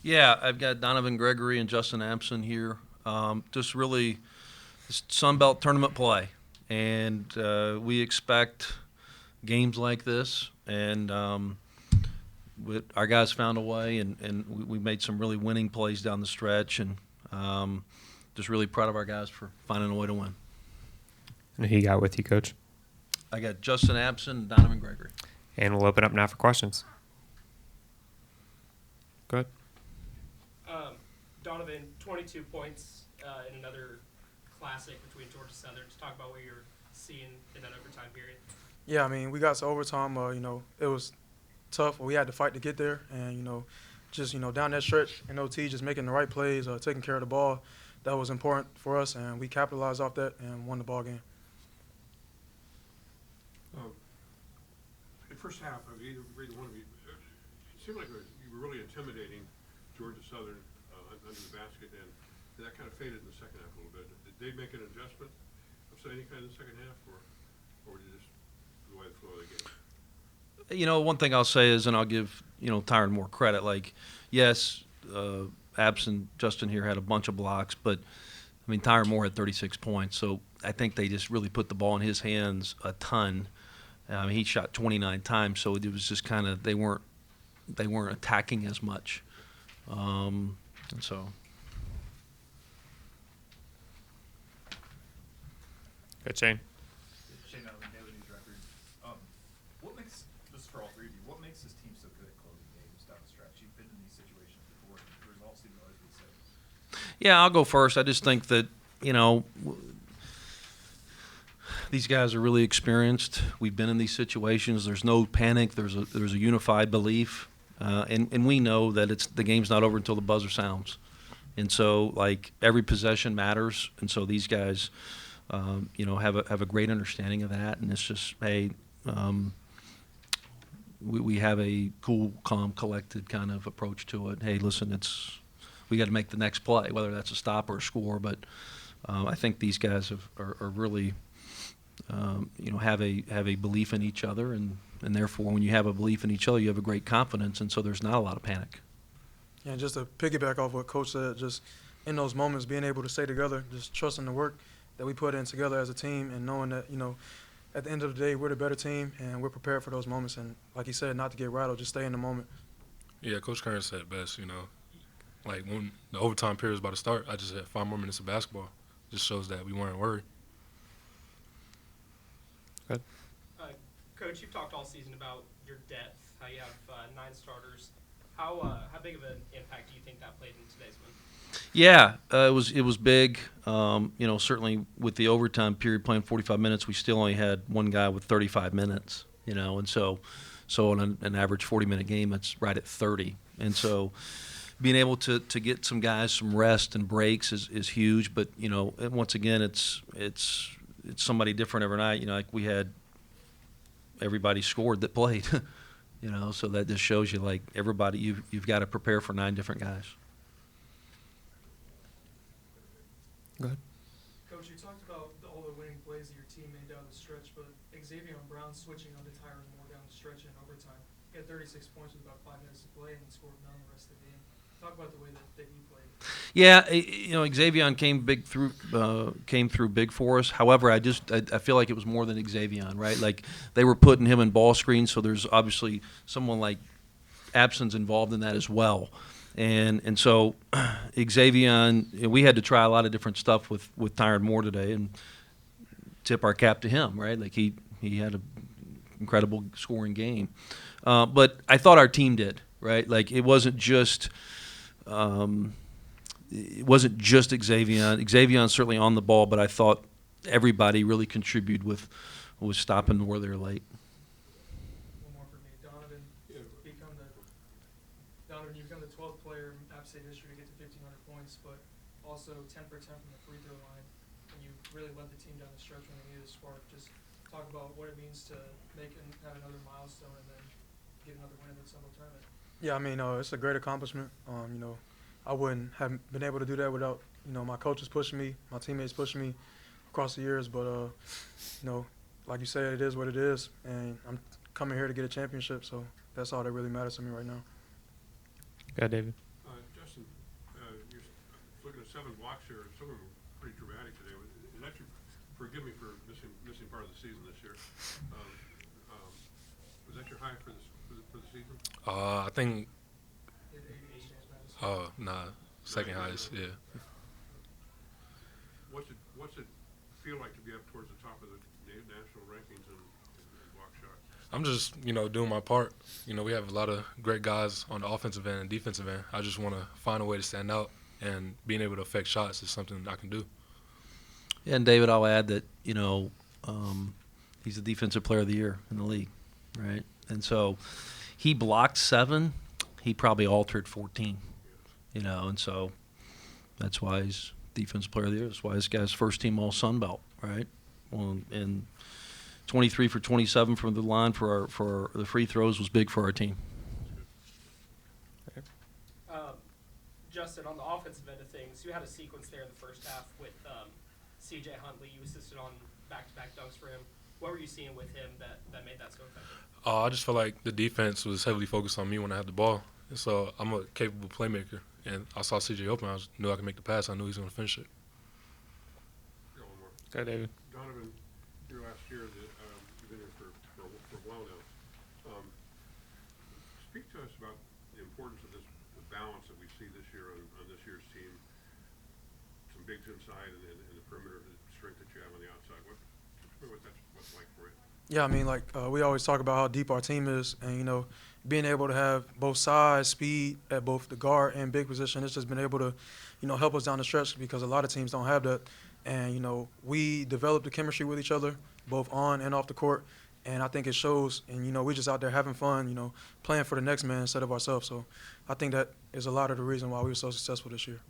Yeah, I've got Donovan Gregory and Justin Ampson here. Just really Sun Belt tournament play, and we expect games like this. And our guys found a way, and we made some really winning plays down the stretch, and just really proud of our guys for finding a way to win. And who you got with you, Coach? I got Justin Ampson and Donovan Gregory. And we'll open up now for questions. Go ahead. Donovan, 22 points in another classic between Georgia Southern. Just talk about what you're seeing in that overtime period. Yeah, I mean, we got to overtime. It was tough. We had to fight to get there, and just down that stretch in OT, just making the right plays, taking care of the ball, that was important for us, and we capitalized off that and won the ball game. The first half, either one of you, it seemed like you were really intimidating Georgia Southern under the basket, and that kind of faded in the second half a little bit. Did they make an adjustment of any kind in the second half, or did you just go by the flow of the game? One thing I'll say is, and I'll give Tyron more credit. Like, yes, absent Justin here had a bunch of blocks, but I mean Tyron Moore had 36 points, so I think they just really put the ball in his hands a ton. He shot 29 times, so it was just kind of they weren't attacking as much, and so. Good, Shane. Shane Allen, Daily News Record. What makes this for all three of you? What makes this team so good at closing games down the stretch? You've been in these situations before, and the results seem to always be the same. Yeah, I'll go first. I just think that these guys are really experienced. We've been in these situations. There's no panic. There's a unified belief, and we know that the game's not over until the buzzer sounds, and so like every possession matters, and so these guys, have a great understanding of that, and it's just hey, we have a cool, calm, collected kind of approach to it. Hey, listen, we got to make the next play, whether that's a stop or a score, but I think these guys are really. Have a belief in each other, and therefore, when you have a belief in each other, you have a great confidence, and so there's not a lot of panic. Yeah, just to piggyback off what Coach said, just in those moments, being able to stay together, just trusting the work that we put in together as a team, and knowing that at the end of the day, we're the better team, and we're prepared for those moments. And like he said, not to get rattled, just stay in the moment. Yeah, Coach Kern said it best. Like when the overtime period was about to start, I just had 5 more minutes of basketball. Just shows that we weren't worried. Coach, you've talked all season about your depth, how you have 9 starters. How big of an impact do you think that played in today's win? Yeah, it was big. Certainly with the overtime period playing 45 minutes, we still only had one guy with 35 minutes. And so on an average 40-minute game, that's right at 30. And so being able to get some guys some rest and breaks is huge. But and once again, it's somebody different every night. Like we had. Everybody scored that played, so that just shows you like everybody you've got to prepare for 9 different guys. Go ahead. Coach, you talked about all the winning plays that your team made down the stretch, but Xavier Brown switching onto Tyron Moore down the stretch in overtime. He had 36 points with about 5 minutes to play and scored none the rest of the game. Talk about the way that he played. Yeah, Xavier came through big for us. However, I feel like it was more than Xavier, right? Like they were putting him in ball screens, so there's obviously someone like Abson's involved in that as well. And so Xavier, we had to try a lot of different stuff with Tyron Moore today, and tip our cap to him, right? Like he had an incredible scoring game, but I thought our team did, right? Like it wasn't just. It wasn't just Xavier. Xavier's certainly on the ball, but I thought everybody really contributed with stopping where they're late. One more for me. Donovan, you become the 12th player in App State history to get to 1,500 points, but also 10 for 10 from the free throw line. And you really led the team down the stretch when they needed a spark. Just talk about what it means to have another milestone and then get another win in the Sun Belt tournament. Yeah, I mean, it's a great accomplishment. I wouldn't have been able to do that without, my coaches pushing me, my teammates pushing me across the years. But, like you said, it is what it is. And I'm coming here to get a championship, so that's all that really matters to me right now. Go ahead, David. 7 blocks here, some of them were pretty dramatic today. Is that your, forgive me for missing part of the season this year. Was that your high for the season? I think, He had 88 James Madison. nah, second highest, yeah. What's it feel like to be up towards the top of the national rankings in block shots? I'm just, doing my part. We have a lot of great guys on the offensive end and defensive end. I just want to find a way to stand out, and being able to affect shots is something I can do. And David, I'll add that he's the defensive player of the year in the league, right? And so he blocked 7. He probably altered 14, and so that's why he's defensive player of the year. That's why this guy's first team All Sun Belt, right? Well, and 23 for 27 from the line for the free throws was big for our team. Justin, on the offensive end of things, you had a sequence there in the first half with C.J. Huntley. You assisted on back-to-back dunks for him. What were you seeing with him that made that so effective? I just felt like the defense was heavily focused on me when I had the ball. And so I'm a capable playmaker. And I saw CJ open. I knew I could make the pass. I knew he was going to finish it. Got one more. Go, David. Donovan, your last year, you've been here for a while now. Speak to us about the importance of the balance that we see this year on this year's team. Some bigs inside and the perimeter, the strength that you have on the outside. What's like for you? Yeah, I mean, we always talk about how deep our team is, and being able to have both size, speed at both the guard and big position, it's just been able to, help us down the stretch because a lot of teams don't have that. And we developed the chemistry with each other, both on and off the court, and I think it shows. And we just out there having fun, playing for the next man instead of ourselves. So I think that is a lot of the reason why we were so successful this year.